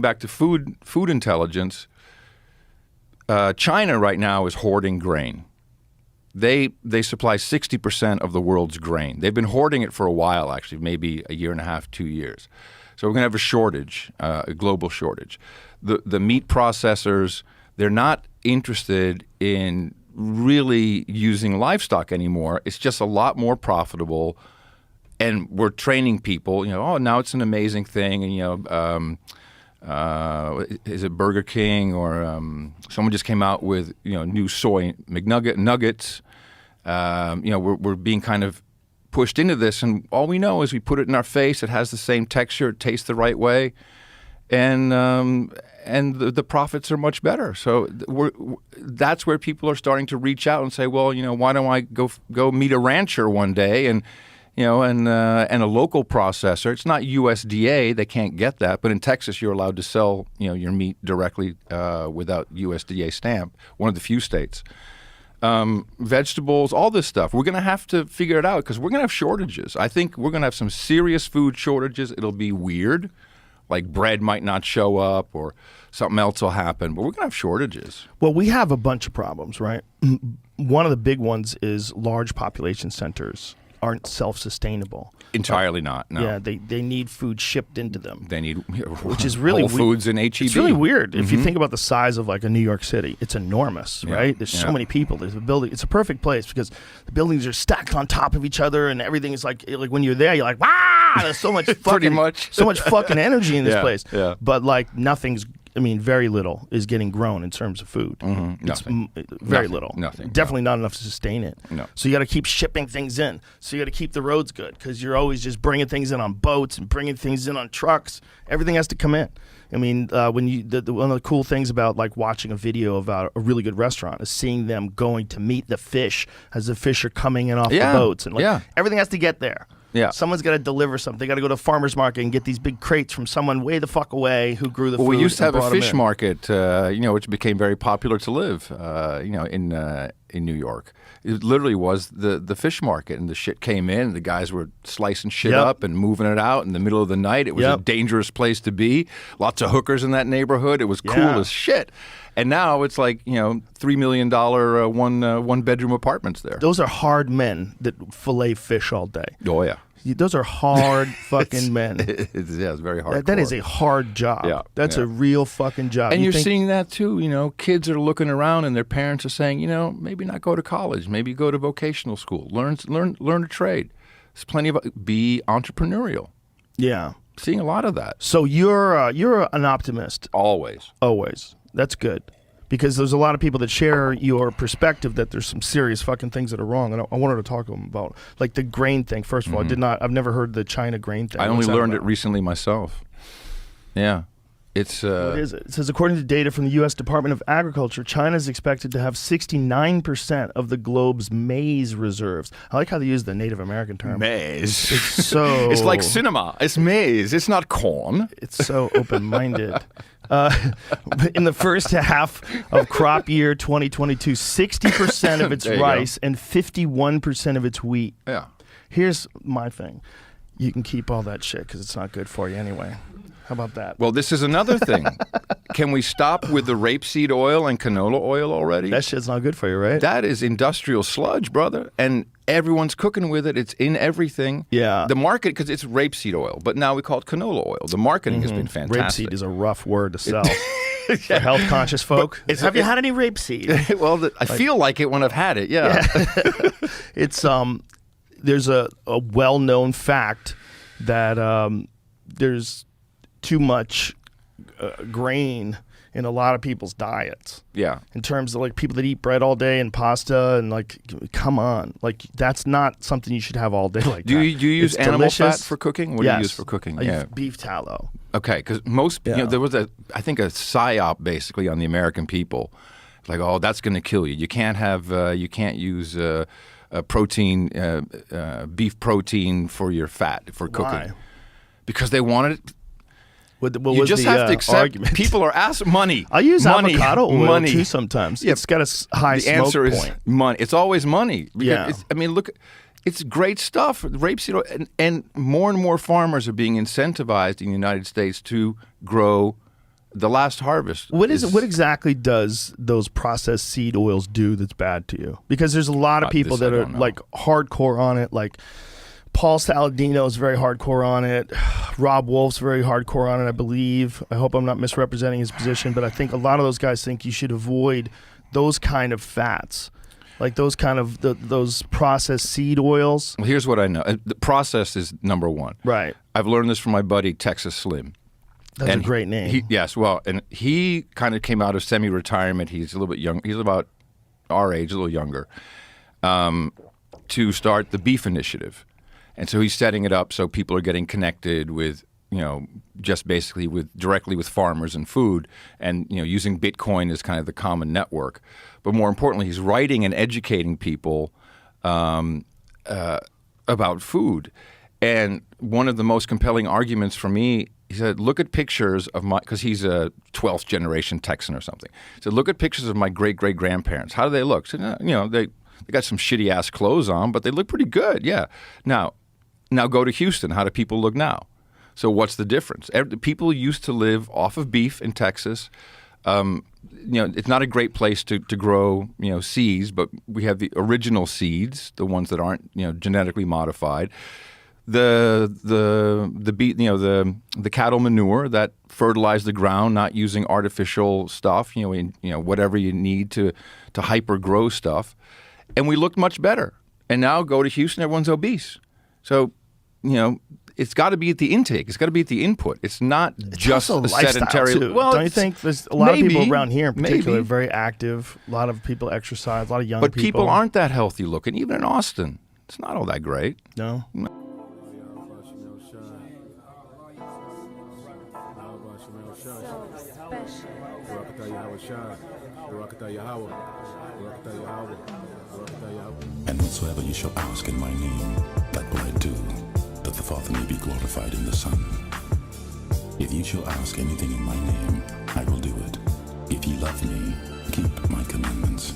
back to food intelligence, China right now is hoarding grain. They supply 60% of the world's grain. They've been hoarding it for a while, actually, maybe a year and a half, 2 years. So we're going to have a shortage, a global shortage. The meat processors, they're not interested in really using livestock anymore. It's just a lot more profitable, and we're training people. Oh, now it's an amazing thing, and is it Burger King or someone just came out with new soy nuggets. We're being kind of pushed into this, and all we know is we put it in our face. It has the same texture. It tastes the right way, and the profits are much better. So that's where people are starting to reach out and say, well, why don't I go meet a rancher one day and a local processor. It's not USDA; they can't get that. But in Texas, you're allowed to sell your meat directly without USDA stamp. One of the few states. Vegetables, all this stuff. We're going to have to figure it out because we're going to have shortages. I think we're going to have some serious food shortages. It'll be weird, like bread might not show up or something else will happen. But we're going to have shortages. Well, we have a bunch of problems, right? One of the big ones is large population centers aren't self-sustainable. Entirely not, no. Yeah, they need food shipped into them. They need, which is really Whole Foods and H-E-B. It's really weird. If you think about the size of like a New York City, it's enormous, right? There's so many people. There's a building. It's a perfect place because the buildings are stacked on top of each other and everything is like when you're there, you're like, wow, there's so much fucking, pretty much. so much fucking energy in this place. Yeah. But like very little is getting grown in terms of food. Nothing. Very little. Nothing. Definitely not enough to sustain it. No. So you got to keep shipping things in. So you got to keep the roads good because you're always just bringing things in on boats and bringing things in on trucks. Everything has to come in. I mean, one of the cool things about like watching a video about a really good restaurant is seeing them going to meet the fish as the fish are coming in off the boats, and everything has to get there. Yeah. Someone's got to deliver something. They got to go to a farmer's market and get these big crates from someone way the fuck away who grew the food. We used to have a fish in. market, which became very popular to live, in New York. It literally was the fish market, and the shit came in, and the guys were slicing shit up and moving it out in the middle of the night. It was a dangerous place to be. Lots of hookers in that neighborhood. It was cool as shit. And now it's like, $3 million one bedroom apartments there. Those are hard men that fillet fish all day. Oh, yeah. Those are hard fucking men. It's very hard. That is a hard job. Yeah, That's a real fucking job. And you're seeing that too. Kids are looking around and their parents are saying, maybe not go to college, maybe go to vocational school, learn a trade. There's plenty of be entrepreneurial. Yeah, seeing a lot of that. So you're an optimist. Always. That's good. Because there's a lot of people that share your perspective that there's some serious fucking things that are wrong, and I wanted to talk to them about like the grain thing. First of all, I've never heard the China grain thing. I only learned it recently myself. Yeah, it's. What is it? It says according to data from the U.S. Department of Agriculture, China is expected to have 69% of the globe's maize reserves. I like how they use the Native American term. Maize. It's like cinema. It's maize. It's not corn. It's so open-minded. In the first half of crop year 2022, 60% of its rice and 51% of its wheat. Yeah. Here's my thing. You can keep all that shit because it's not good for you anyway. How about that? Well, this is another thing. Can we stop with the rapeseed oil and canola oil already? That shit's not good for you, right? That is industrial sludge, brother. And everyone's cooking with it. It's in everything. Yeah. The market, because it's rapeseed oil, but now we call it canola oil. The marketing has been fantastic. Rapeseed is a rough word to sell. For health-conscious folk. Have you had any rapeseed? Well, I feel like it when I've had it, yeah. It's there's a well-known fact that there's too much grain in a lot of people's diets. Yeah. In terms of like people that eat bread all day and pasta and like, come on, like that's not something you should have all day. Like, do you use animal fat for cooking? What do you use for cooking? I use beef tallow. Okay, because there was I think a psyop basically on the American people, like, oh, that's going to kill you. You can't use protein, beef protein for your fat for cooking. Why? Because they wanted it. You just have to accept argument? People are asking money. I use avocado oil too sometimes. Yeah, it's got a high smoke point. The answer is money. It's always money. Yeah. Look, it's great stuff. Rapeseed oil, and more farmers are being incentivized in the United States to grow the last harvest. What exactly does those processed seed oils do that's bad to you? Because there's a lot of people that are like hardcore on it. Like Paul Saladino is very hardcore on it. Rob Wolf's very hardcore on it, I believe. I hope I'm not misrepresenting his position, but I think a lot of those guys think you should avoid those kind of fats. Like those kind of those processed seed oils. Well, here's what I know. The process is number one. Right. I've learned this from my buddy Texas Slim. That's a great name. Yes. Well, and he kind of came out of semi-retirement. He's a little bit young. He's about our age, a little younger, to start the Beef Initiative. And so he's setting it up so people are getting connected with, just basically directly with farmers and food, and using Bitcoin as kind of the common network. But more importantly, he's writing and educating people about food. And one of the most compelling arguments for me, he said, look at pictures of because he's a 12th generation Texan or something. He said, look at pictures of my great-great-grandparents. How do they look? He said, they got some shitty-ass clothes on, but they look pretty good, yeah. Now go to Houston. How do people look now? So what's the difference? People used to live off of beef in Texas. It's not a great place to grow, seeds, but we have the original seeds, the ones that aren't, genetically modified. The cattle manure that fertilize the ground, not using artificial stuff, whatever you need to hyper grow stuff. And we looked much better. And now go to Houston, everyone's obese. So, it's got to be at the intake. It's got to be at the input. It's not just a sedentary. Too. Well, don't you think there's a lot of people around here in particular very active? A lot of people exercise. A lot of young people. But people aren't that healthy looking. Even in Austin, it's not all that great. No. And whatsoever you shall ask in my name, that will I do, that the Father may be glorified in the Son. If you shall ask anything in my name, I will do it. If ye love me, keep my commandments.